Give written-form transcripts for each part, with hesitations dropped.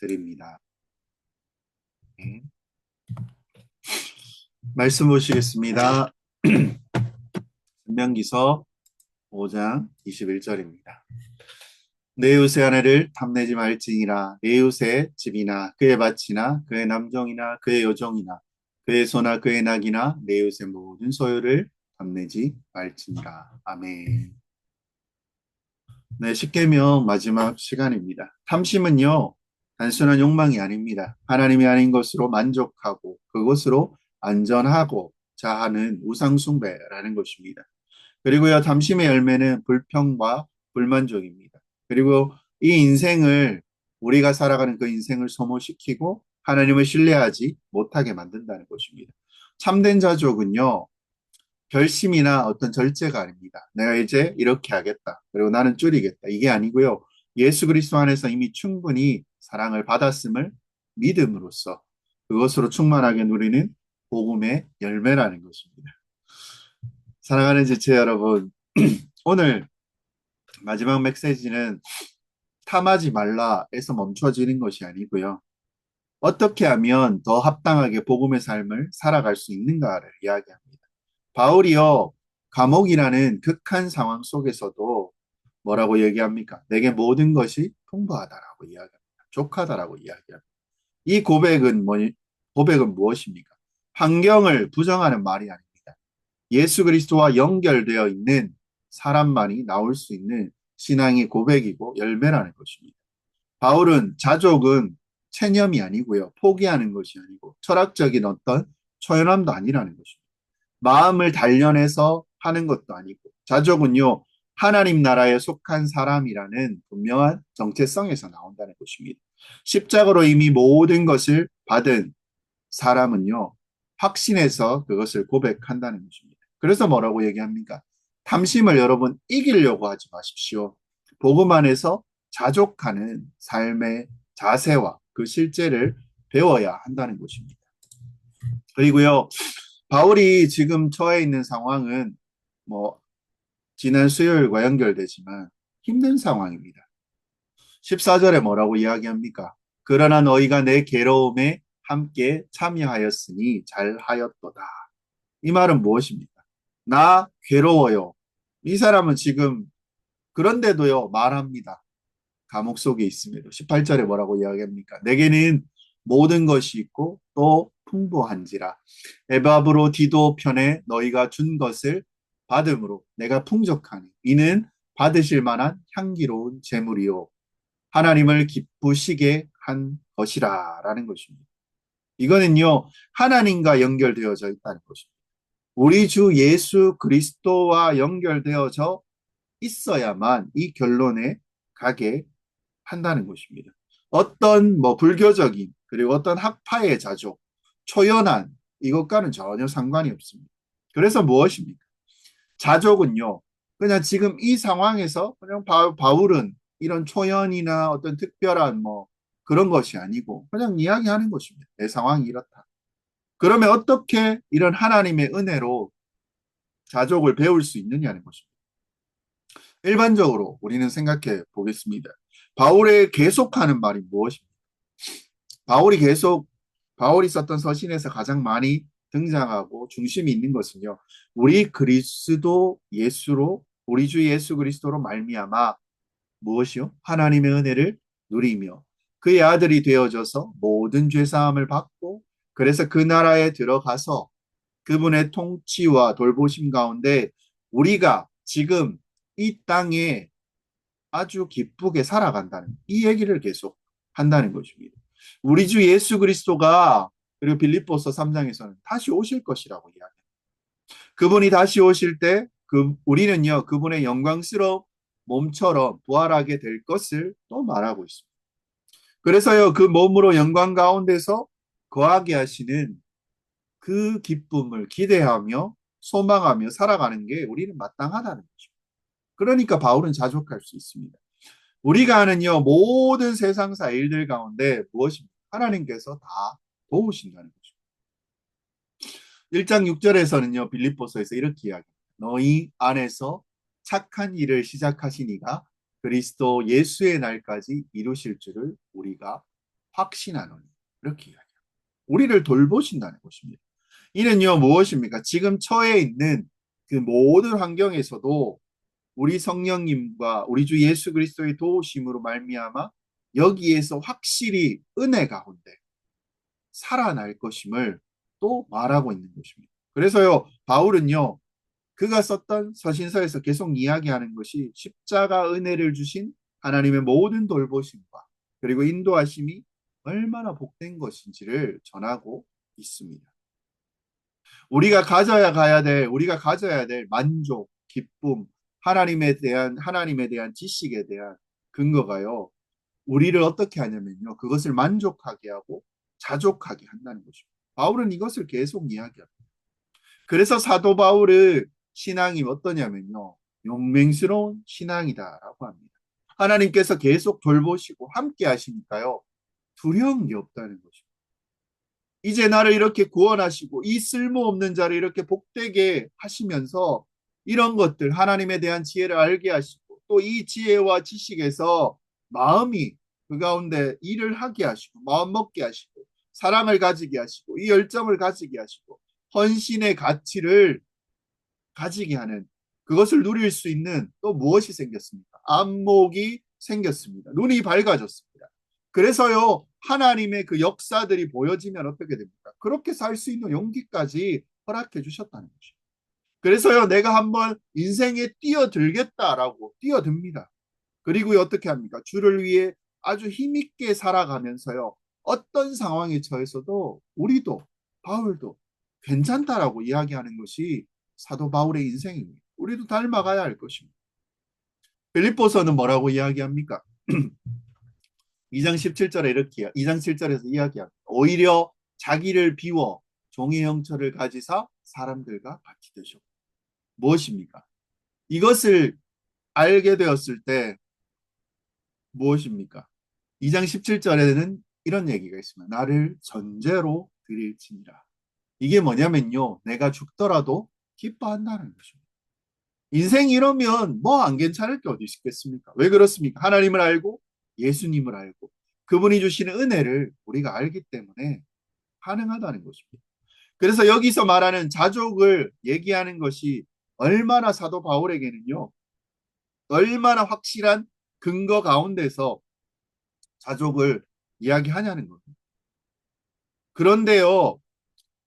드립니다. 네. 말씀 보시겠습니다. 신명기서 5장 21절입니다. 내 이웃의 아내를 탐내지 말지니라. 내 이웃의 집이나 그의 밭이나 그의 남종이나 그의 여종이나 그의 소나 그의 낙이나 내 이웃의 모든 소유를 탐내지 말지니라. 아멘. 네, 십계명 마지막 시간입니다. 탐심은요, 단순한 욕망이 아닙니다. 하나님이 아닌 것으로 만족하고 그것으로 안전하고자 하는 우상숭배라는 것입니다. 그리고요, 탐심의 열매는 불평과 불만족입니다. 그리고 이 인생을, 우리가 살아가는 그 인생을 소모시키고 하나님을 신뢰하지 못하게 만든다는 것입니다. 참된 자족은요, 결심이나 어떤 절제가 아닙니다. 내가 이제 이렇게 하겠다. 그리고 나는 줄이겠다. 이게 아니고요. 예수 그리스도 안에서 이미 충분히 사랑을 받았음을 믿음으로써 그것으로 충만하게 누리는 복음의 열매라는 것입니다. 사랑하는 지체 여러분, 오늘 마지막 메시지는 탐하지 말라에서 멈춰지는 것이 아니고요. 어떻게 하면 더 합당하게 복음의 삶을 살아갈 수 있는가를 이야기합니다. 바울이요, 감옥이라는 극한 상황 속에서도 뭐라고 얘기합니까? 내게 모든 것이 풍부하다라고 이야기합니다. 족하다라고 이야기합니다. 이 고백은 무엇입니까? 환경을 부정하는 말이 아닙니다. 예수 그리스도와 연결되어 있는 사람만이 나올 수 있는 신앙의 고백이고 열매라는 것입니다. 바울은 자족은 체념이 아니고요. 포기하는 것이 아니고 철학적인 어떤 초연함도 아니라는 것입니다. 마음을 단련해서 하는 것도 아니고 자족은요. 하나님 나라에 속한 사람이라는 분명한 정체성에서 나온다는 것입니다. 십자가로 이미 모든 것을 받은 사람은요. 확신해서 그것을 고백한다는 것입니다. 그래서 뭐라고 얘기합니까? 탐심을 여러분 이기려고 하지 마십시오. 복음 안에서 자족하는 삶의 자세와 그 실제를 배워야 한다는 것입니다. 그리고요, 바울이 지금 처해 있는 상황은 뭐 지난 수요일과 연결되지만 힘든 상황입니다. 14절에 뭐라고 이야기합니까? 그러나 너희가 내 괴로움에 함께 참여하였으니 잘하였도다. 이 말은 무엇입니까? 나 괴로워요. 이 사람은 지금 그런데도요 말합니다. 감옥 속에 있음에도 18절에 뭐라고 이야기합니까? 내게는 모든 것이 있고 또 풍부한지라 에바브로 디도 편에 너희가 준 것을 받음으로 내가 풍족하니 이는 받으실 만한 향기로운 재물이요 하나님을 기쁘시게 한 것이라 라는 것입니다. 이거는요 하나님과 연결되어져 있다는 것입니다. 우리 주 예수 그리스도와 연결되어져 있어야만 이 결론에 가게 한다는 것입니다. 어떤 뭐 불교적인 그리고 어떤 학파의 자족, 초연한 이것과는 전혀 상관이 없습니다. 그래서 무엇입니까? 자족은요. 그냥 지금 이 상황에서 그냥 바울은 이런 초연이나 어떤 특별한 뭐 그런 것이 아니고 그냥 이야기하는 것입니다. 내 상황이 이렇다. 그러면 어떻게 이런 하나님의 은혜로 자족을 배울 수 있느냐는 것입니다. 일반적으로 우리는 생각해 보겠습니다. 바울의 계속하는 말이 무엇입니까? 바울이 계속 바울이 썼던 서신에서 가장 많이 등장하고 중심이 있는 것은요. 우리 그리스도 예수로 우리 주 예수 그리스도로 말미암아 무엇이요? 하나님의 은혜를 누리며 그의 아들이 되어져서 모든 죄 사함을 받고 그래서 그 나라에 들어가서 그분의 통치와 돌보심 가운데 우리가 지금 이 땅에 아주 기쁘게 살아간다는 이 얘기를 계속 한다는 것입니다. 우리 주 예수 그리스도가 그리고 빌립보서 3장에서는 다시 오실 것이라고 이야기합니다. 그분이 다시 오실 때 우리는요 그분의 영광스러운 몸처럼 부활하게 될 것을 또 말하고 있습니다. 그래서요 그 몸으로 영광 가운데서 거하게 하시는 그 기쁨을 기대하며 소망하며 살아가는 게 우리는 마땅하다는 거죠. 그러니까 바울은 자족할 수 있습니다. 우리가 하는요, 모든 세상사 일들 가운데 무엇입니까? 하나님께서 다 도우신다는 거죠. 1장 6절에서는요, 빌립보서에서 이렇게 이야기합니다. 너희 안에서 착한 일을 시작하시니가 그리스도 예수의 날까지 이루실 줄을 우리가 확신하노니. 이렇게 이야기합니다. 우리를 돌보신다는 것입니다. 이는요, 무엇입니까? 지금 처해 있는 그 모든 환경에서도 우리 성령님과 우리 주 예수 그리스도의 도우심으로 말미암아 여기에서 확실히 은혜 가운데 살아날 것임을 또 말하고 있는 것입니다. 그래서요, 바울은요, 그가 썼던 서신서에서 계속 이야기하는 것이 십자가 은혜를 주신 하나님의 모든 돌보심과 그리고 인도하심이 얼마나 복된 것인지를 전하고 있습니다. 우리가 가져야 될 만족, 기쁨, 하나님에 대한 지식에 대한 근거가요. 우리를 어떻게 하냐면요. 그것을 만족하게 하고 자족하게 한다는 것입니다. 바울은 이것을 계속 이야기합니다. 그래서 사도 바울의 신앙이 어떠냐면요. 용맹스러운 신앙이다라고 합니다. 하나님께서 계속 돌보시고 함께 하시니까요. 두려운 게 없다는 것입니다. 이제 나를 이렇게 구원하시고 이 쓸모없는 자를 이렇게 복되게 하시면서 이런 것들 하나님에 대한 지혜를 알게 하시고 또 이 지혜와 지식에서 마음이 그 가운데 일을 하게 하시고 마음 먹게 하시고 사랑을 가지게 하시고 이 열정을 가지게 하시고 헌신의 가치를 가지게 하는 그것을 누릴 수 있는 또 무엇이 생겼습니까? 안목이 생겼습니다. 눈이 밝아졌습니다. 그래서요, 하나님의 그 역사들이 보여지면 어떻게 됩니까? 그렇게 살 수 있는 용기까지 허락해 주셨다는 것이죠. 그래서요, 내가 한번 인생에 뛰어들겠다라고 뛰어듭니다. 그리고 어떻게 합니까? 주를 위해 아주 힘있게 살아가면서요, 어떤 상황에 처해서도 우리도, 바울도 괜찮다라고 이야기하는 것이 사도 바울의 인생입니다. 우리도 닮아가야 할 것입니다. 빌립보서는 뭐라고 이야기합니까? 2장 17절에 이렇게 2장 7절에서 이야기합니다. 오히려 자기를 비워 종의 형체를 가지사 사람들과 같이 되셨고 무엇입니까? 이것을 알게 되었을 때 무엇입니까? 2장 17절에는 이런 얘기가 있습니다. 나를 전제로 드릴지니라. 이게 뭐냐면요. 내가 죽더라도 기뻐한다는 것입니다. 인생 이러면 뭐 안 괜찮을 게 어디 있겠습니까? 왜 그렇습니까? 하나님을 알고 예수님을 알고 그분이 주시는 은혜를 우리가 알기 때문에 가능하다는 것입니다. 그래서 여기서 말하는 자족을 얘기하는 것이 얼마나 사도 바울에게는요. 얼마나 확실한 근거 가운데서 자족을 이야기하냐는 겁니다. 그런데요.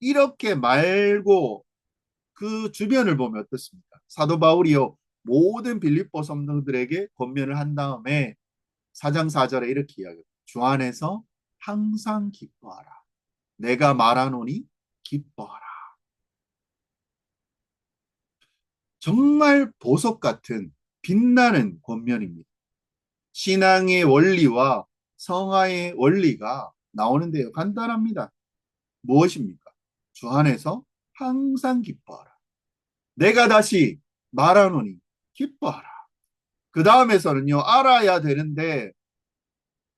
이렇게 말고 그 주변을 보면 어떻습니까? 사도 바울이요. 모든 빌립보 성도들에게 권면을 한 다음에 4장 4절에 이렇게 이야기해요. 주 안에서 항상 기뻐하라. 내가 말하노니 기뻐하라. 정말 보석 같은 빛나는 권면입니다. 신앙의 원리와 성화의 원리가 나오는데요. 간단합니다. 무엇입니까? 주 안에서 항상 기뻐하라. 내가 다시 말하노니 기뻐하라. 그 다음에서는요, 알아야 되는데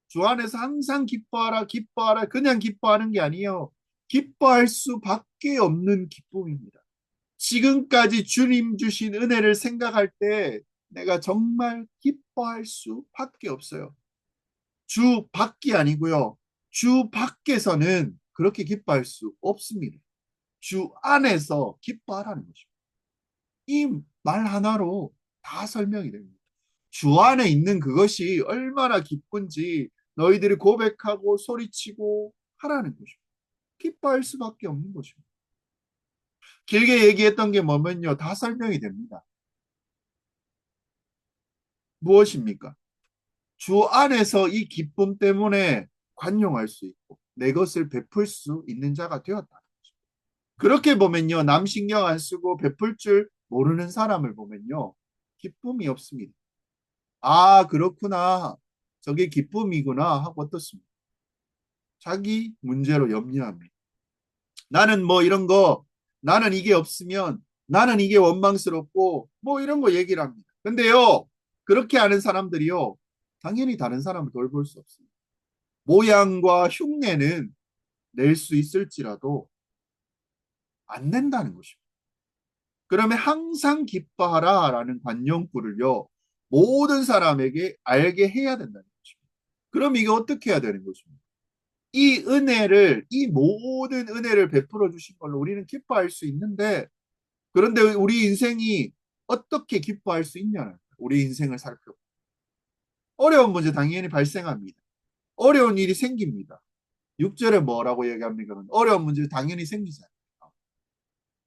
주 안에서 항상 기뻐하라, 기뻐하라. 그냥 기뻐하는 게 아니에요. 기뻐할 수밖에 없는 기쁨입니다. 지금까지 주님 주신 은혜를 생각할 때 내가 정말 기뻐할 수밖에 없어요. 주 밖이 아니고요. 주 밖에서는 그렇게 기뻐할 수 없습니다. 주 안에서 기뻐하라는 것입니다. 이 말 하나로 다 설명이 됩니다. 주 안에 있는 그것이 얼마나 기쁜지 너희들이 고백하고 소리치고 하라는 것입니다. 기뻐할 수밖에 없는 것입니다. 길게 얘기했던 게 뭐면요. 다 설명이 됩니다. 무엇입니까? 주 안에서 이 기쁨 때문에 관용할 수 있고 내 것을 베풀 수 있는 자가 되었다는 것입니다. 그렇게 보면요. 남 신경 안 쓰고 베풀 줄 모르는 사람을 보면요. 기쁨이 없습니다. 아, 그렇구나. 저게 기쁨이구나 하고 어떻습니까? 자기 문제로 염려합니다. 나는 뭐 이런 거, 나는 이게 없으면 나는 이게 원망스럽고 뭐 이런 거 얘기를 합니다. 근데요, 그렇게 하는 사람들이요, 당연히 다른 사람을 돌볼 수 없습니다. 모양과 흉내는 낼 수 있을지라도 안 된다는 것입니다. 그러면 항상 기뻐하라 라는 관용구를요, 모든 사람에게 알게 해야 된다는 것입니다. 그럼 이게 어떻게 해야 되는 것입니까? 이 모든 은혜를 베풀어 주신 걸로 우리는 기뻐할 수 있는데, 그런데 우리 인생이 어떻게 기뻐할 수 있냐는 거예요. 우리 인생을 살펴보면. 어려운 문제 당연히 발생합니다. 어려운 일이 생깁니다. 6절에 뭐라고 얘기합니까? 어려운 문제 당연히 생기잖아요.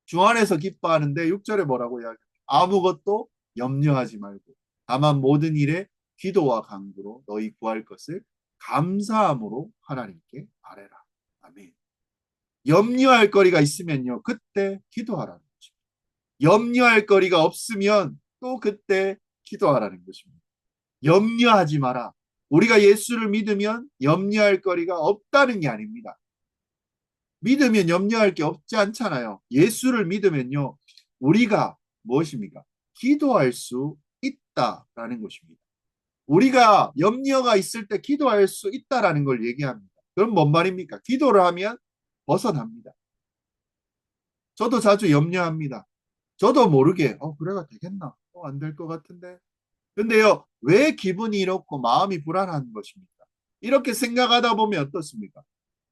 주 안에서 기뻐하는데 6절에 뭐라고 이야기합니까? 아무것도 염려하지 말고 다만 모든 일에 기도와 간구로 너희 구할 것을 감사함으로 하나님께 아뢰라. 아멘. 염려할 거리가 있으면요, 그때 기도하라는 거죠. 염려할 거리가 없으면 또 그때 기도하라는 것입니다. 염려하지 마라. 우리가 예수를 믿으면 염려할 거리가 없다는 게 아닙니다. 믿으면 염려할 게 없지 않잖아요. 예수를 믿으면요, 우리가 무엇입니까? 기도할 수 있다라는 것입니다. 우리가 염려가 있을 때 기도할 수 있다라는 걸 얘기합니다. 그럼 뭔 말입니까? 기도를 하면 벗어납니다. 저도 자주 염려합니다. 저도 모르게 그래가 되겠나? 안 될 것 같은데. 근데요, 왜 기분이 이렇고 마음이 불안한 것입니까? 이렇게 생각하다 보면 어떻습니까?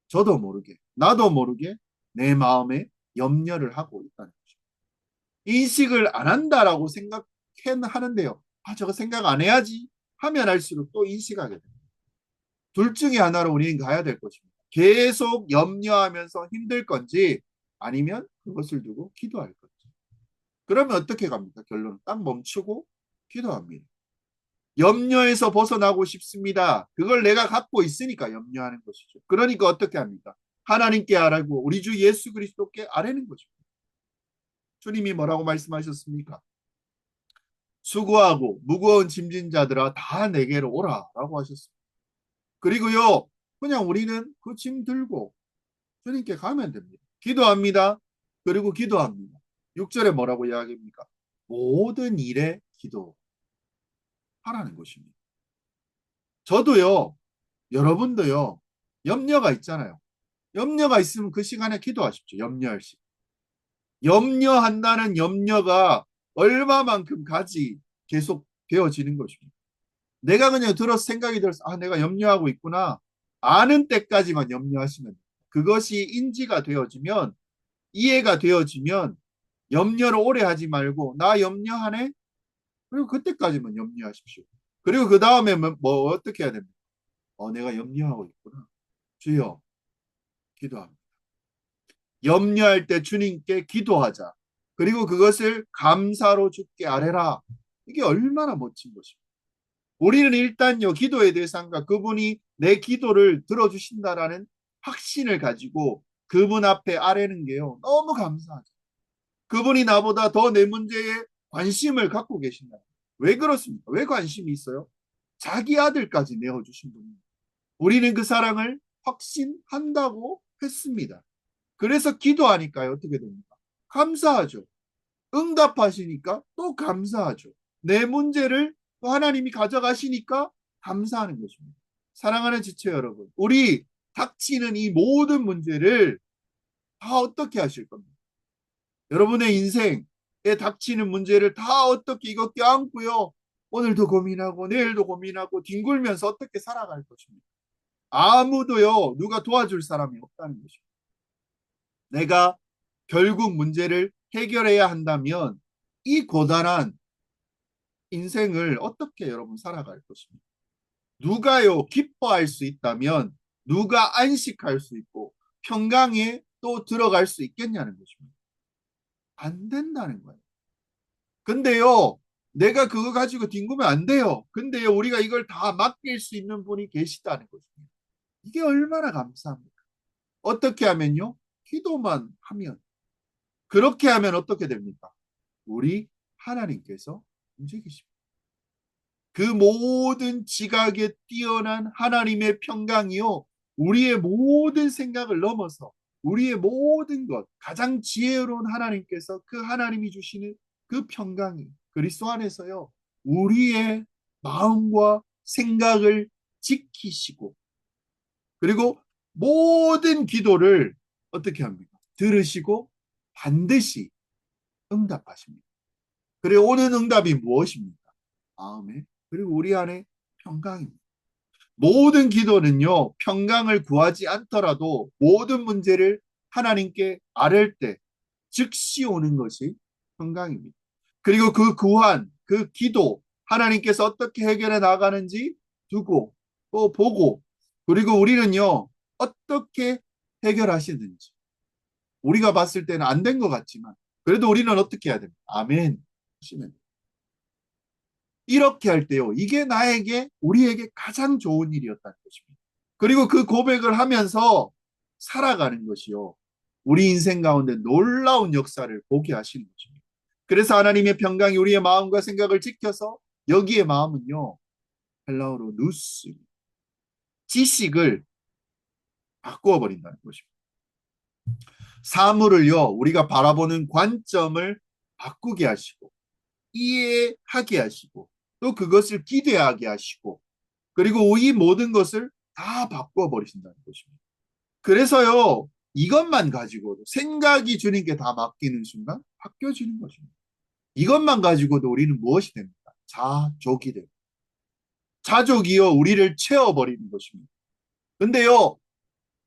저도 모르게, 나도 모르게 내 마음에 염려를 하고 있다는 거죠. 인식을 안 한다라고 생각하는데요. 저거 생각 안 해야지 하면 할수록 또 인식하게 됩니다. 둘 중에 하나로 우리는 가야 될 것입니다. 계속 염려하면서 힘들 건지 아니면 그것을 두고 기도할 건지. 그러면 어떻게 갑니까? 결론은 딱 멈추고 기도합니다. 염려에서 벗어나고 싶습니다. 그걸 내가 갖고 있으니까 염려하는 것이죠. 그러니까 어떻게 합니까? 하나님께 아뢰고 우리 주 예수 그리스도께 아뢰는 것입니다. 주님이 뭐라고 말씀하셨습니까? 수고하고 무거운 짐진 자들아 다 내게로 오라라고 하셨습니다. 그리고요, 그냥 우리는 그 짐 들고 주님께 가면 됩니다. 기도합니다. 그리고 기도합니다. 6절에 뭐라고 이야기합니까? 모든 일에 기도하라는 것입니다. 저도요, 여러분도요, 염려가 있잖아요. 염려가 있으면 그 시간에 기도하십시오. 염려할 시. 염려한다는 염려가 얼마만큼 가지 계속 되어지는 것입니다. 내가 그냥 들어서 생각이 들어서 내가 염려하고 있구나. 아는 때까지만 염려하시면 됩니다. 그것이 인지가 되어지면, 이해가 되어지면 염려를 오래 하지 말고 나 염려하네? 그리고 그때까지만 염려하십시오. 그리고 그 다음에 뭐 어떻게 해야 됩니까? 내가 염려하고 있구나. 주여, 기도합니다. 염려할 때 주님께 기도하자. 그리고 그것을 감사로 주께 아뢰라. 이게 얼마나 멋진 것입니까? 우리는 일단요, 기도의 대상과 그분이 내 기도를 들어주신다라는 확신을 가지고 그분 앞에 아뢰는 게요, 너무 감사하죠. 그분이 나보다 더 내 문제에 관심을 갖고 계신다. 왜 그렇습니까? 왜 관심이 있어요? 자기 아들까지 내어주신 분입니다. 우리는 그 사랑을 확신한다고 했습니다. 그래서 기도하니까요, 어떻게 됩니까? 감사하죠. 응답하시니까 또 감사하죠. 내 문제를 또 하나님이 가져가시니까 감사하는 것입니다. 사랑하는 지체 여러분, 우리 닥치는 이 모든 문제를 다 어떻게 하실 겁니까? 여러분의 인생에 닥치는 문제를 다 어떻게 이거 껴안고요, 오늘도 고민하고 내일도 고민하고 뒹굴면서 어떻게 살아갈 것입니까? 아무도요, 누가 도와줄 사람이 없다는 것입니다. 내가 결국 문제를 해결해야 한다면 이 고단한 인생을 어떻게 여러분 살아갈 것입니까? 누가요 기뻐할 수 있다면 누가 안식할 수 있고 평강에 또 들어갈 수 있겠냐는 것입니다. 안 된다는 거예요. 근데요, 내가 그거 가지고 뒹구면 안 돼요. 근데요, 우리가 이걸 다 맡길 수 있는 분이 계시다는 것입니다. 이게 얼마나 감사합니까? 어떻게 하면요? 기도만 하면. 그렇게 하면 어떻게 됩니까? 우리 하나님께서 움직이십니다. 그 모든 지각에 뛰어난 하나님의 평강이요, 우리의 모든 생각을 넘어서 우리의 모든 것, 가장 지혜로운 하나님께서 그 하나님이 주시는 그 평강이 그리스도 안에서요, 우리의 마음과 생각을 지키시고, 그리고 모든 기도를 어떻게 합니까? 들으시고 반드시 응답하십니다. 그리고 오는 응답이 무엇입니까? 마음에, 그리고 우리 안에 평강입니다. 모든 기도는요, 평강을 구하지 않더라도 모든 문제를 하나님께 아뢰을 때 즉시 오는 것이 평강입니다. 그리고 그 구한, 그 기도, 하나님께서 어떻게 해결해 나가는지 두고 또 보고, 그리고 우리는요, 어떻게 해결하시는지. 우리가 봤을 때는 안 된 것 같지만, 그래도 우리는 어떻게 해야 됩니까? 아멘. 하시면 이렇게 할 때요, 이게 나에게, 우리에게 가장 좋은 일이었다는 것입니다. 그리고 그 고백을 하면서 살아가는 것이요, 우리 인생 가운데 놀라운 역사를 보게 하시는 것입니다. 그래서 하나님의 평강이 우리의 마음과 생각을 지켜서 여기에 마음은요, 헬라어로 누스, 지식을 바꾸어 버린다는 것입니다. 사물을요, 우리가 바라보는 관점을 바꾸게 하시고, 이해하게 하시고, 또 그것을 기대하게 하시고, 그리고 이 모든 것을 다 바꿔 버리신다는 것입니다. 그래서요, 이것만 가지고도 생각이 주님께 다 맡기는 순간 바뀌어지는 것입니다. 이것만 가지고도 우리는 무엇이 됩니까? 자족이 됩니다. 자족이요, 우리를 채워버리는 것입니다. 근데요,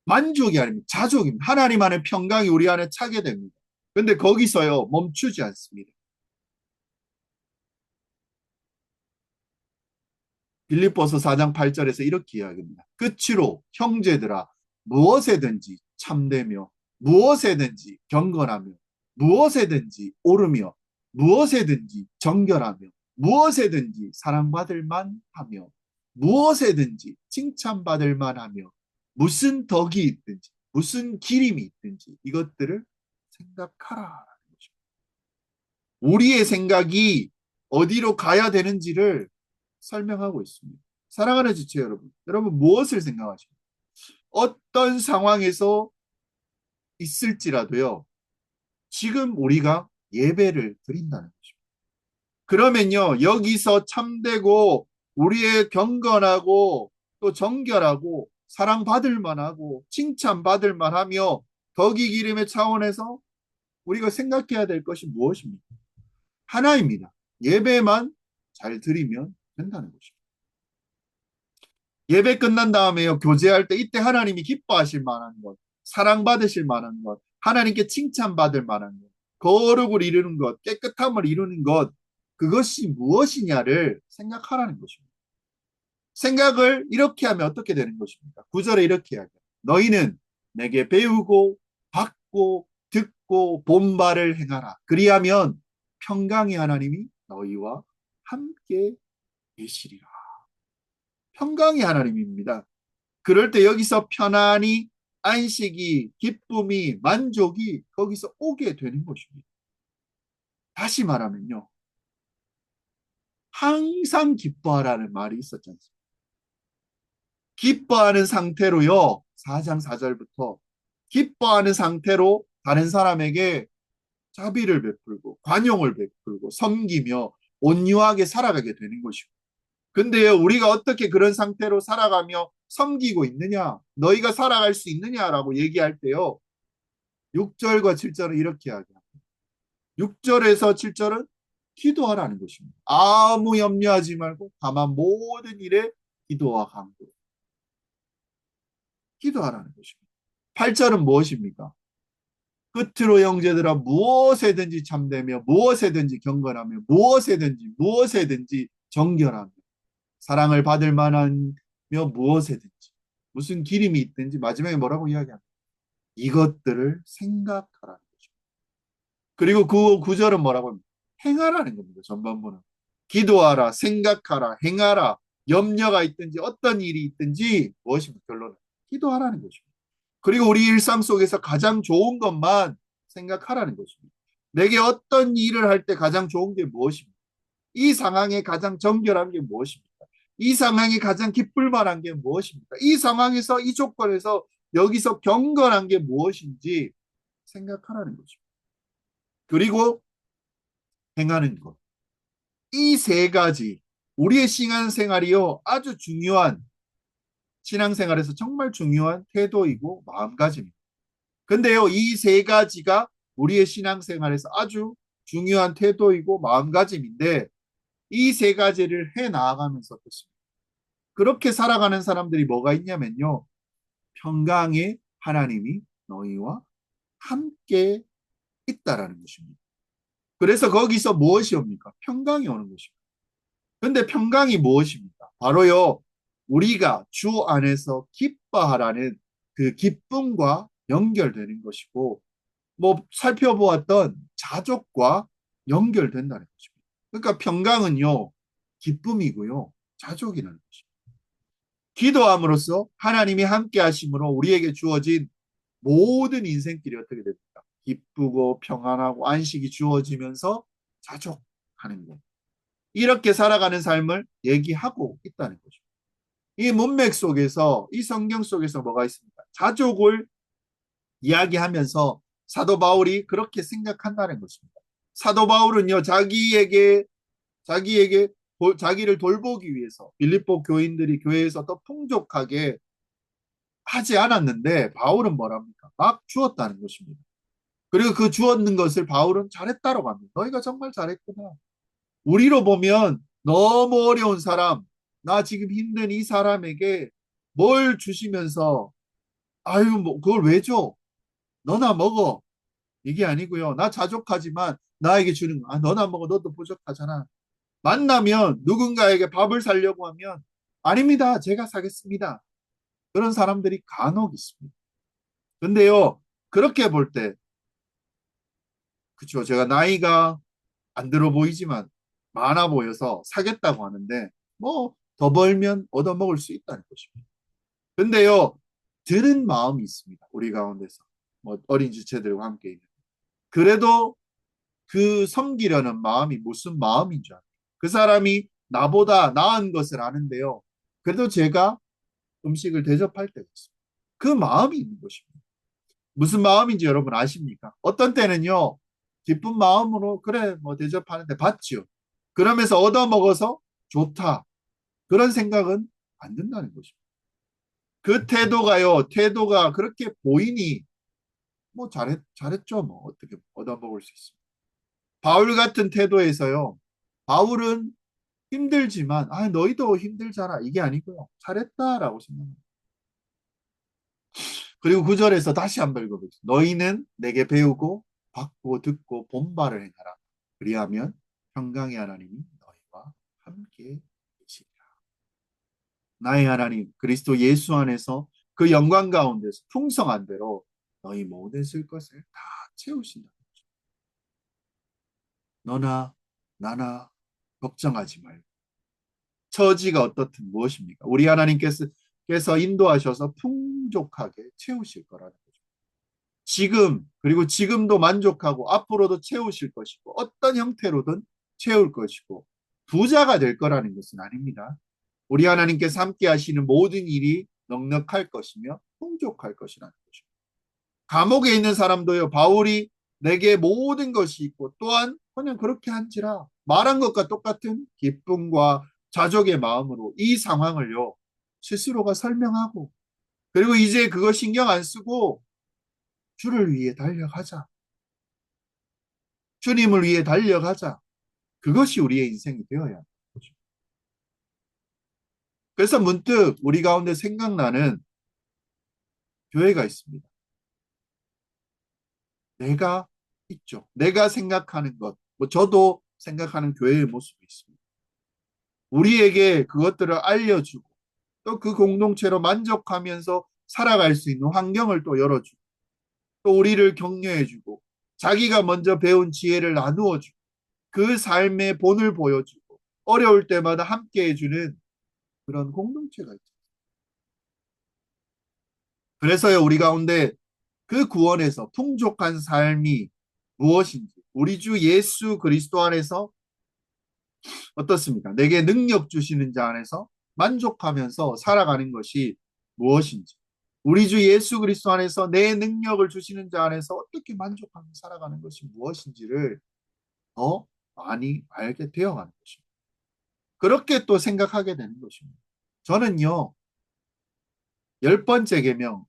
만족이 아닙니다. 자족입니다. 하나님 안에 평강이 우리 안에 차게 됩니다. 근데 거기서요, 멈추지 않습니다. 빌립보서 4장 8절에서 이렇게 이야기합니다. 끝으로 형제들아, 무엇에든지 참되며 무엇에든지 경건하며 무엇에든지 옳으며 무엇에든지 정결하며 무엇에든지 사랑받을 만하며 무엇에든지 칭찬받을 만하며 무슨 덕이 있든지 무슨 기림이 있든지 이것들을 생각하라. 우리의 생각이 어디로 가야 되는지를 설명하고 있습니다. 사랑하는 지체 여러분, 여러분 무엇을 생각하십니까? 어떤 상황에서 있을지라도요, 지금 우리가 예배를 드린다는 것입니다. 그러면요, 여기서 참되고 우리의 경건하고 또 정결하고 사랑받을 만하고 칭찬받을 만하며 덕이 기림의 차원에서 우리가 생각해야 될 것이 무엇입니까? 하나입니다. 예배만 잘 드리면 된다는 것입니다. 예배 끝난 다음에요, 교제할 때 이때 하나님이 기뻐하실 만한 것, 사랑받으실 만한 것, 하나님께 칭찬받을 만한 것, 거룩을 이루는 것, 깨끗함을 이루는 것, 그것이 무엇이냐를 생각하라는 것입니다. 생각을 이렇게 하면 어떻게 되는 것입니까? 9절에 이렇게 이야기합니다. 너희는 내게 배우고 받고 듣고 본 바를 행하라. 그리하면 평강의 하나님이 너희와 함께 계시리라. 평강의 하나님입니다. 그럴 때 여기서 편안히 안식이, 기쁨이, 만족이 거기서 오게 되는 것입니다. 다시 말하면요, 항상 기뻐하라는 말이 있었지 않습니까? 기뻐하는 상태로요, 4장 4절부터 기뻐하는 상태로 다른 사람에게 자비를 베풀고 관용을 베풀고 섬기며 온유하게 살아가게 되는 것이고, 근데요, 우리가 어떻게 그런 상태로 살아가며 섬기고 있느냐, 너희가 살아갈 수 있느냐라고 얘기할 때요, 6절과 7절은 이렇게 이야기합니다. 6절에서 7절은 기도하라는 것입니다. 아무 염려하지 말고 다만 모든 일에 기도와 간구, 기도하라는 것입니다. 8절은 무엇입니까? 끝으로 형제들아, 무엇에든지 참되며 무엇에든지 경건하며 무엇에든지 정결하며 사랑을 받을 만하며 무엇에든지 무슨 기림이 있든지, 마지막에 뭐라고 이야기합니까? 이것들을 생각하라는 것입니다. 그리고 그 구절은 뭐라고 합니까? 행하라는 겁니다. 전반부는 기도하라, 생각하라, 행하라. 염려가 있든지 어떤 일이 있든지 무엇입니까? 결론은 기도하라는 것입니다. 그리고 우리 일상 속에서 가장 좋은 것만 생각하라는 것입니다. 내게 어떤 일을 할 때 가장 좋은 게 무엇입니까? 이 상황에 가장 정결한 게 무엇입니까? 이 상황이 가장 기쁠 만한 게 무엇입니까? 이 상황에서, 이 조건에서 여기서 경건한 게 무엇인지 생각하라는 것입니다. 그리고 행하는 것. 이 세 가지, 우리의 신앙생활이요, 아주 중요한, 신앙생활에서 정말 중요한 태도이고 마음가짐입니다. 근데요, 이 세 가지가 우리의 신앙생활에서 아주 중요한 태도이고 마음가짐인데, 이 세 가지를 해 나아가면서 어떻습니까? 그렇게 살아가는 사람들이 뭐가 있냐면요. 평강의 하나님이 너희와 함께 있다라는 것입니다. 그래서 거기서 무엇이 옵니까? 평강이 오는 것입니다. 근데 평강이 무엇입니까? 바로요, 우리가 주 안에서 기뻐하라는 그 기쁨과 연결되는 것이고, 뭐 살펴보았던 자족과 연결된다는 것입니다. 그러니까 평강은요, 기쁨이고요, 자족이라는 것입니다. 기도함으로써 하나님이 함께 하심으로 우리에게 주어진 모든 인생길이 어떻게 됩니까? 기쁘고 평안하고 안식이 주어지면서 자족하는 것. 이렇게 살아가는 삶을 얘기하고 있다는 거죠. 이 문맥 속에서, 이 성경 속에서 뭐가 있습니까? 자족을 이야기하면서 사도 바울이 그렇게 생각한다는 것입니다. 사도 바울은요, 자기에게 자기를 돌보기 위해서 빌립보 교인들이 교회에서 더 풍족하게 하지 않았는데 바울은 뭐랍니까? 막 주었다는 것입니다. 그리고 그 주었는 것을 바울은 잘했다고 합니다. 너희가 정말 잘했구나. 우리로 보면 너무 어려운 사람, 나 지금 힘든 이 사람에게 뭘 주시면서 아유 뭐 그걸 왜 줘? 너나 먹어. 이게 아니고요. 나 자족하지만 나에게 주는 거. 아, 너나 먹어. 너도 부족하잖아. 만나면 누군가에게 밥을 사려고 하면 아닙니다. 제가 사겠습니다. 그런 사람들이 간혹 있습니다. 근데요. 그렇게 볼 때, 그쵸. 제가 나이가 안 들어 보이지만 많아 보여서 사겠다고 하는데 뭐 더 벌면 얻어먹을 수 있다는 것입니다. 근데요. 들은 마음이 있습니다. 우리 가운데서. 뭐 어린 지체들과 함께 있는. 그래도 그 섬기려는 마음이 무슨 마음인 줄 알아요. 그 사람이 나보다 나은 것을 아는데요. 그래도 제가 음식을 대접할 때가 있습니다. 그 마음이 있는 것입니다. 무슨 마음인지 여러분 아십니까? 어떤 때는요, 기쁜 마음으로 그래 뭐 대접하는데 받지요. 그러면서 얻어먹어서 좋다. 그런 생각은 안 든다는 것입니다. 그 태도가 그렇게 보이니 뭐 잘했죠. 뭐 어떻게 얻어먹을 수 있습니다. 바울 같은 태도에서요. 바울은 힘들지만 아 너희도 힘들잖아 이게 아니고요. 잘했다라고 생각합니다. 그리고 9절에서 다시 한번 읽어보겠습니다. 너희는 내게 배우고 받고 듣고 본바를 행하라. 그리하면 평강의 하나님이 너희와 함께 계시리라. 나의 하나님 그리스도 예수 안에서 그 영광 가운데서 풍성한 대로 너희 모든 쓸 것을 다 채우신다. 너나 나나 걱정하지 말고 처지가 어떻든 무엇입니까? 우리 하나님께서 인도하셔서 풍족하게 채우실 거라는 거죠. 지금 그리고 지금도 만족하고 앞으로도 채우실 것이고 어떤 형태로든 채울 것이고 부자가 될 거라는 것은 아닙니다. 우리 하나님께서 함께 하시는 모든 일이 넉넉할 것이며 풍족할 것이라는 거죠. 감옥에 있는 사람도요. 바울이 내게 모든 것이 있고 또한 그냥 그렇게 한지라 말한 것과 똑같은 기쁨과 자족의 마음으로 이 상황을요. 스스로가 설명하고 그리고 이제 그거 신경 안 쓰고 주를 위해 달려가자. 주님을 위해 달려가자. 그것이 우리의 인생이 되어야 하는 거죠. 그래서 문득 우리 가운데 생각나는 교회가 있습니다. 내가 있죠. 내가 생각하는 것. 뭐 저도 생각하는 교회의 모습이 있습니다. 우리에게 그것들을 알려주고 또 그 공동체로 만족하면서 살아갈 수 있는 환경을 또 열어주고 또 우리를 격려해주고 자기가 먼저 배운 지혜를 나누어주고 그 삶의 본을 보여주고 어려울 때마다 함께 해주는 그런 공동체가 있죠. 그래서요 우리 가운데 그 구원에서 풍족한 삶이 무엇인지 우리 주 예수 그리스도 안에서 어떻습니까? 내게 능력 주시는 자 안에서 만족하면서 살아가는 것이 무엇인지 우리 주 예수 그리스도 안에서 내 능력을 주시는 자 안에서 어떻게 만족하며 살아가는 것이 무엇인지를 더 많이 알게 되어가는 것입니다. 그렇게 또 생각하게 되는 것입니다. 저는요, 10번째 계명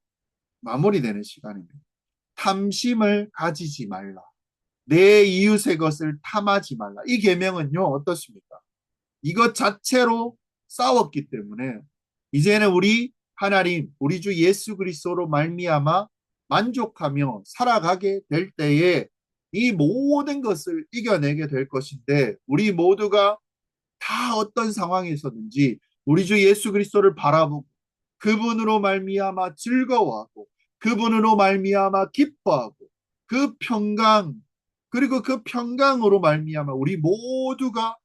마무리되는 시간입니다. 탐심을 가지지 말라. 내 이웃의 것을 탐하지 말라. 이 계명은요, 어떻습니까? 이것 자체로 싸웠기 때문에 이제는 우리 하나님, 우리 주 예수 그리스도로 말미암아 만족하며 살아가게 될 때에 이 모든 것을 이겨내게 될 것인데, 우리 모두가 다 어떤 상황에서든지 우리 주 예수 그리스도를 바라보고 그분으로 말미암아 즐거워하고 그분으로 말미암아 기뻐하고 그 평강, 그리고 그 평강으로 말미암아 우리 모두가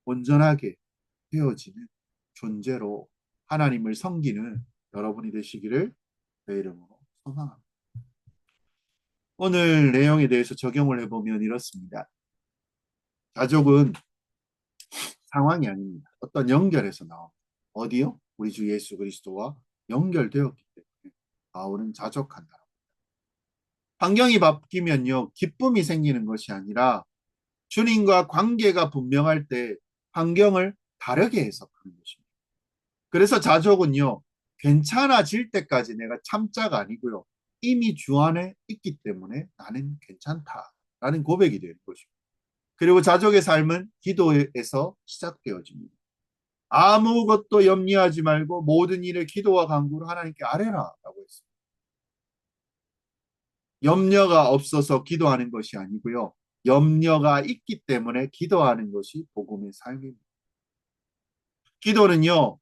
온전하게 되어지는 존재로 하나님을 섬기는 여러분이 되시기를 내 이름으로 소망합니다. 오늘 내용에 대해서 적용을 해보면 이렇습니다. 가족은 상황이 아닙니다. 어떤 연결에서 나옵니다. 어디요? 우리 주 예수 그리스도와 연결되었기 때문에 바울은 자족한다. 환경이 바뀌면요, 기쁨이 생기는 것이 아니라 주님과 관계가 분명할 때 환경을 다르게 해석하는 것입니다. 그래서 자족은요, 괜찮아질 때까지 내가 참자가 아니고요, 이미 주 안에 있기 때문에 나는 괜찮다라는 고백이 되는 것입니다. 그리고 자족의 삶은 기도에서 시작되어집니다. 아무것도 염려하지 말고 모든 일을 기도와 간구로 하나님께 아뢰라라고 했습니다. 염려가 없어서 기도하는 것이 아니고요, 염려가 있기 때문에 기도하는 것이 복음의 삶입니다. 기도는요,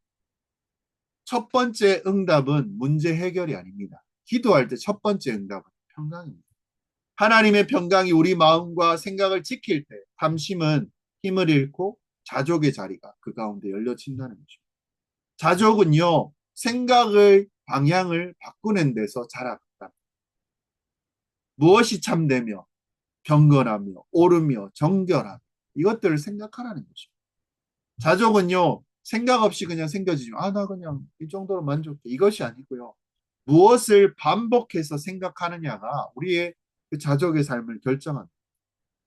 첫 번째 응답은 문제 해결이 아닙니다. 기도할 때 첫 번째 응답은 평강입니다. 하나님의 평강이 우리 마음과 생각을 지킬 때 탐심은 힘을 잃고 자족의 자리가 그 가운데 열려진다는 것입니다. 자족은요, 생각의 방향을 바꾸는 데서 자라간다. 무엇이 참되며 경건하며 옳으며 정결하며 이것들을 생각하라는 것입니다. 자족은요, 생각 없이 그냥 생겨지면 나 그냥 이 정도로 만족해, 이것이 아니고요, 무엇을 반복해서 생각하느냐가 우리의 그 자족의 삶을 결정합니다.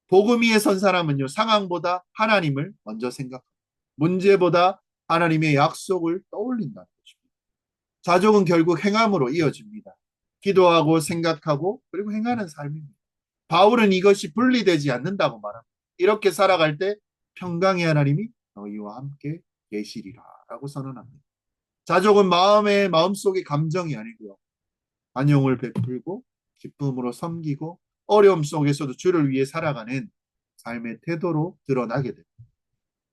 복음 위에 선 사람은요, 상황보다 하나님을 먼저 생각합니다. 문제보다 하나님의 약속을 떠올린다는 것입니다. 자족은 결국 행함으로 이어집니다. 기도하고 생각하고 그리고 행하는 삶입니다. 바울은 이것이 분리되지 않는다고 말합니다. 이렇게 살아갈 때 평강의 하나님이 너희와 함께 계시리라 라고 선언합니다. 자족은 마음속의 감정이 아니고요, 안용을 베풀고 기쁨으로 섬기고 어려움 속에서도 주를 위해 살아가는 삶의 태도로 드러나게 됩니다.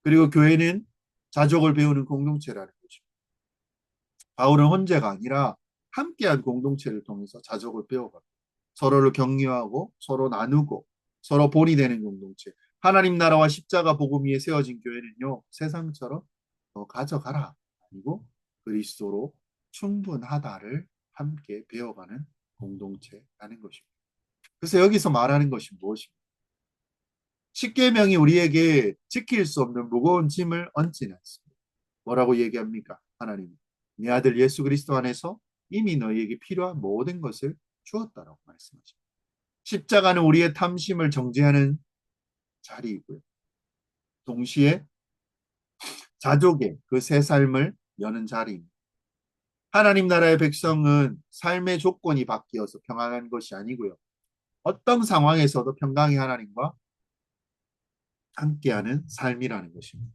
그리고 교회는 자족을 배우는 공동체라는 거죠. 바울은 혼자가 아니라 함께한 공동체를 통해서 자족을 배워갑니다. 서로를 격려하고 서로 나누고 서로 본이 되는 공동체. 하나님 나라와 십자가 복음 위에 세워진 교회는요, 세상처럼 가져가라 아니고 그리스도로 충분하다를 함께 배워가는 공동체라는 것입니다. 그래서 여기서 말하는 것이 무엇입니까? 십계명이 우리에게 지킬 수 없는 무거운 짐을 얹지는 않습니다. 뭐라고 얘기합니까? 하나님, 네 아들 예수 그리스도 안에서 이미 너희에게 필요한 모든 것을 주었다라고 말씀하십니다. 십자가는 우리의 탐심을 정죄하는 자리이고요, 동시에 자족의 그 새 삶을 여는 자리입니다. 하나님 나라의 백성은 삶의 조건이 바뀌어서 평안한 것이 아니고요, 어떤 상황에서도 평강의 하나님과 함께하는 삶이라는 것입니다.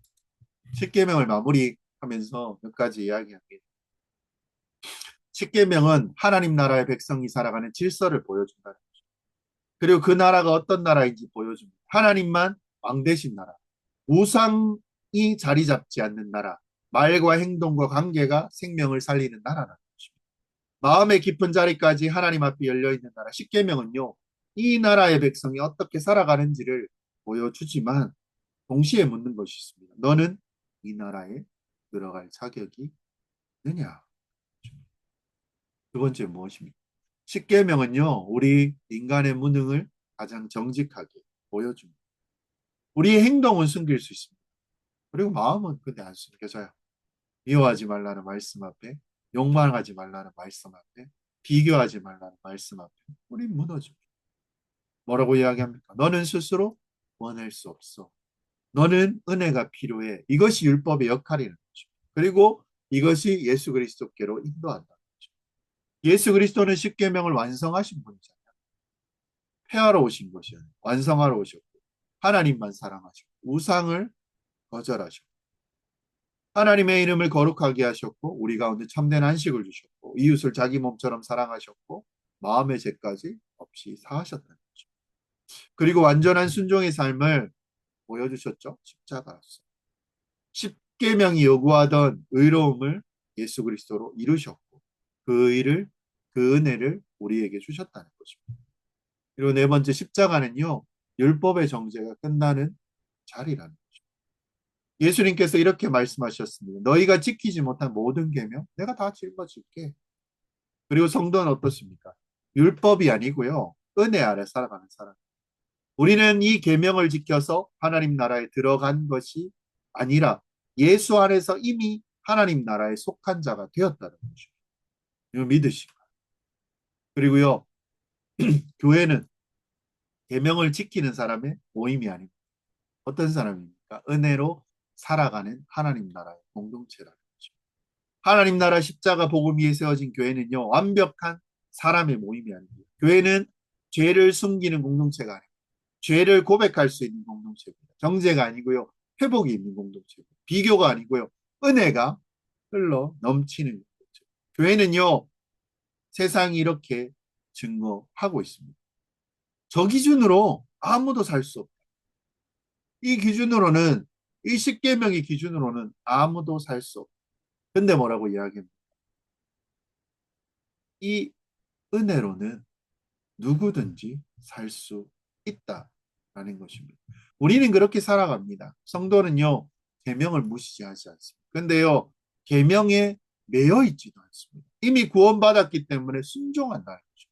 십계명을 마무리하면서 몇 가지 이야기합니다. 십계명은 하나님 나라의 백성이 살아가는 질서를 보여준다는 것입니다. 그리고 그 나라가 어떤 나라인지 보여줍니다. 하나님만 왕 되신 나라, 우상이 자리 잡지 않는 나라, 말과 행동과 관계가 생명을 살리는 나라라는 것입니다. 마음의 깊은 자리까지 하나님 앞에 열려있는 나라, 십계명은요, 이 나라의 백성이 어떻게 살아가는지를 보여주지만 동시에 묻는 것이 있습니다. 너는 이 나라에 들어갈 자격이 있느냐? 두 번째 무엇입니까? 십계명은요, 우리 인간의 무능을 가장 정직하게 보여줍니다. 우리의 행동은 숨길 수 있습니다. 그리고 마음은 근데 안 숨겨져요. 미워하지 말라는 말씀 앞에, 욕망하지 말라는 말씀 앞에, 비교하지 말라는 말씀 앞에 우리 무너집니다. 뭐라고 이야기합니까? 너는 스스로 원할 수 없어. 너는 은혜가 필요해. 이것이 율법의 역할이라는 거죠. 그리고 이것이 예수 그리스도께로 인도한다는 거죠. 예수 그리스도는 십계명을 완성하신 분이잖아요. 폐하러 오신 것이 아니라 완성하러 오셨고, 하나님만 사랑하시고 우상을 거절하셨고, 하나님의 이름을 거룩하게 하셨고 우리 가운데 참된 안식을 주셨고 이웃을 자기 몸처럼 사랑하셨고 마음의 죄까지 없이 사하셨다는 거죠. 그리고 완전한 순종의 삶을 보여주셨죠. 십자가로서. 십계명이 요구하던 의로움을 예수 그리스도로 이루셨고 그 의를 그 은혜를 우리에게 주셨다는 것입니다. 그리고 네 번째 십자가는요. 율법의 정죄가 끝나는 자리라는 거죠. 예수님께서 이렇게 말씀하셨습니다. 너희가 지키지 못한 모든 계명 내가 다 짊어질게. 그리고 성도는 어떻습니까? 율법이 아니고요. 은혜 아래 살아가는 사람. 우리는 이 계명을 지켜서 하나님 나라에 들어간 것이 아니라 예수 안에서 이미 하나님 나라에 속한 자가 되었다는 거죠. 이거 믿으시고. 그리고요. 교회는 계명을 지키는 사람의 모임이 아닙니다. 어떤 사람입니까? 은혜로 살아가는 하나님 나라의 공동체라는 거죠. 하나님 나라 십자가 복음 위에 세워진 교회는요. 완벽한 사람의 모임이 아닙니다. 교회는 죄를 숨기는 공동체가 아닙니다. 죄를 고백할 수 있는 공동체입니다. 정죄가 아니고요. 회복이 있는 공동체입니다. 비교가 아니고요. 은혜가 흘러 넘치는 공동체. 교회는요. 세상이 이렇게 증거하고 있습니다. 저 기준으로 아무도 살 수 없다. 이 기준으로는 이 십계명의 기준으로는 아무도 살 수 없다. 근데 뭐라고 이야기합니다. 이 은혜로는 누구든지 살 수 있다라는 것입니다. 우리는 그렇게 살아갑니다. 성도는요, 계명을 무시하지 않습니다. 근데요, 계명에 매여 있지도 않습니다. 이미 구원받았기 때문에 순종한다는 거죠.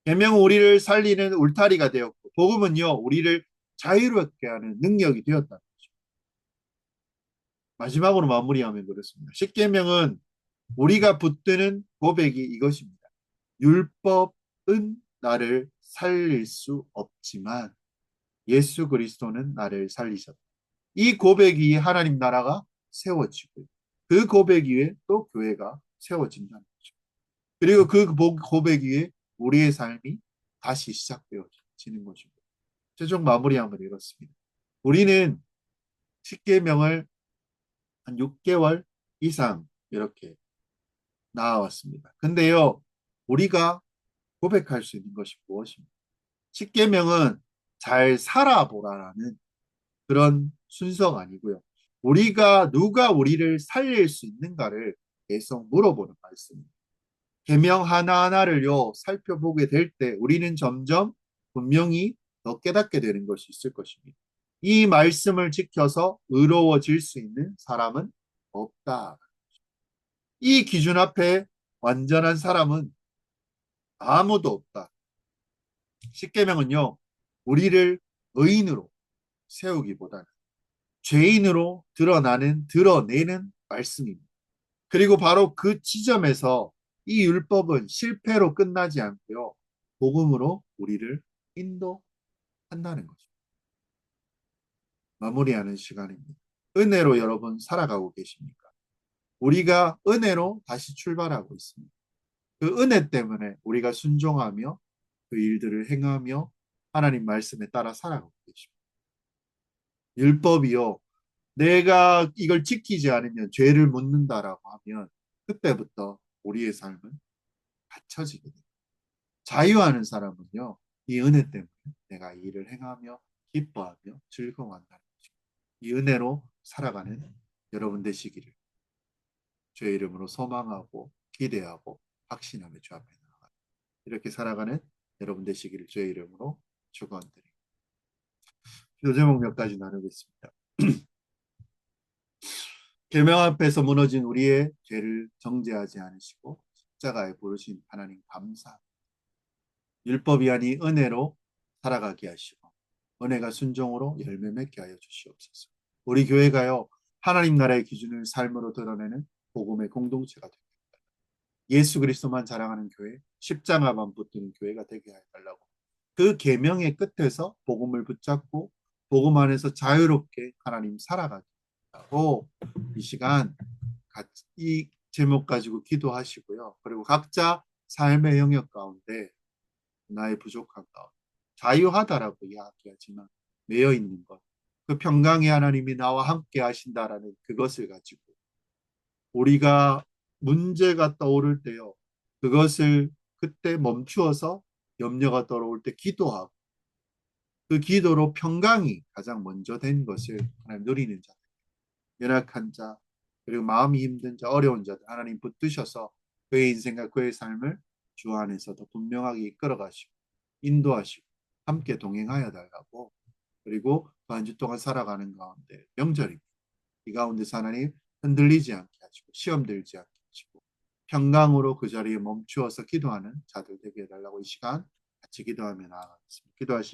계명은 우리를 살리는 울타리가 되었고, 복음은요, 우리를 자유롭게 하는 능력이 되었다는 거죠. 마지막으로 마무리하면 그렇습니다. 십계명은 우리가 붙드는 고백이 이것입니다. 율법은 나를 살릴 수 없지만 예수 그리스도는 나를 살리셨다. 이 고백 위에 하나님 나라가 세워지고 그 고백 위에 또 교회가 세워진다는 거죠. 그리고 그 고백 위에 우리의 삶이 다시 시작되어지는 것입니다. 최종 마무리하면 이렇습니다. 우리는 십계명을 한 6개월 이상 이렇게 나아왔습니다. 근데요, 우리가 고백할 수 있는 것이 무엇입니까? 십계명은 잘 살아보라라는 그런 순서가 아니고요. 우리가 누가 우리를 살릴 수 있는가를 계속 물어보는 말씀입니다. 계명 하나하나를요 살펴보게 될 때 우리는 점점 분명히 더 깨닫게 되는 것이 있을 것입니다. 이 말씀을 지켜서 의로워질 수 있는 사람은 없다. 이 기준 앞에 완전한 사람은 아무도 없다. 십계명은요 우리를 의인으로 세우기보다는 죄인으로 드러내는 말씀입니다. 그리고 바로 그 지점에서 이 율법은 실패로 끝나지 않고요. 복음으로 우리를 인도한다는 거죠. 마무리하는 시간입니다. 은혜로 여러분 살아가고 계십니까? 우리가 은혜로 다시 출발하고 있습니다. 그 은혜 때문에 우리가 순종하며 그 일들을 행하며 하나님 말씀에 따라 살아가고 계십니다. 율법이요. 내가 이걸 지키지 않으면 죄를 묻는다라고 하면 그때부터 우리의 삶은 갇혀지게 됩니다. 자유하는 사람은요, 이 은혜 때문에 내가 이 일을 행하며 기뻐하며 즐거워한다는 거죠. 이 은혜로 살아가는 여러분 되시기를 주의 이름으로 소망하고 기대하고 확신하며 주 앞에 나아가 이렇게 살아가는 여러분 되시기를 주의 이름으로 축원드립니다. 기도 제목 몇 가지 나누겠습니다. 계명 앞에서 무너진 우리의 죄를 정죄하지 않으시고 십자가에 부르신 하나님 감사합니다. 율법이 아닌 은혜로 살아가게 하시고 은혜가 순종으로 열매 맺게 하여 주시옵소서. 우리 교회가요 하나님 나라의 기준을 삶으로 드러내는 복음의 공동체가 됩니다. 예수 그리스도만 자랑하는 교회, 십자가만 붙드는 교회가 되게 해달라고. 그 계명의 끝에서 복음을 붙잡고 복음 안에서 자유롭게 하나님 살아가게 하고 이 시간 같이 이 제목 가지고 기도하시고요. 그리고 각자 삶의 영역 가운데 나의 부족한 가운데 자유하다라고 이야기하지만 매여 있는 것, 그 평강의 하나님이 나와 함께 하신다라는 그것을 가지고 우리가 문제가 떠오를 때요. 그것을 그때 멈추어서 염려가 떠오를 때 기도하고 그 기도로 평강이 가장 먼저 된 것을 하나님 누리는 자, 연약한 자, 그리고 마음이 힘든 자, 어려운 자들 하나님 붙드셔서 그의 인생과 그의 삶을 주 안에서 더 분명하게 이끌어 가시고 인도하시고 함께 동행하여 달라고 그리고 그 한 주 동안 살아가는 가운데 명절입니다. 이 가운데서 하나님 흔들리지 않게 하시고 시험 들지 않게 하시고 평강으로 그 자리에 멈추어서 기도하는 자들 되게 해달라고 이 시간 같이 기도하며 나아가겠습니다. 기도하시기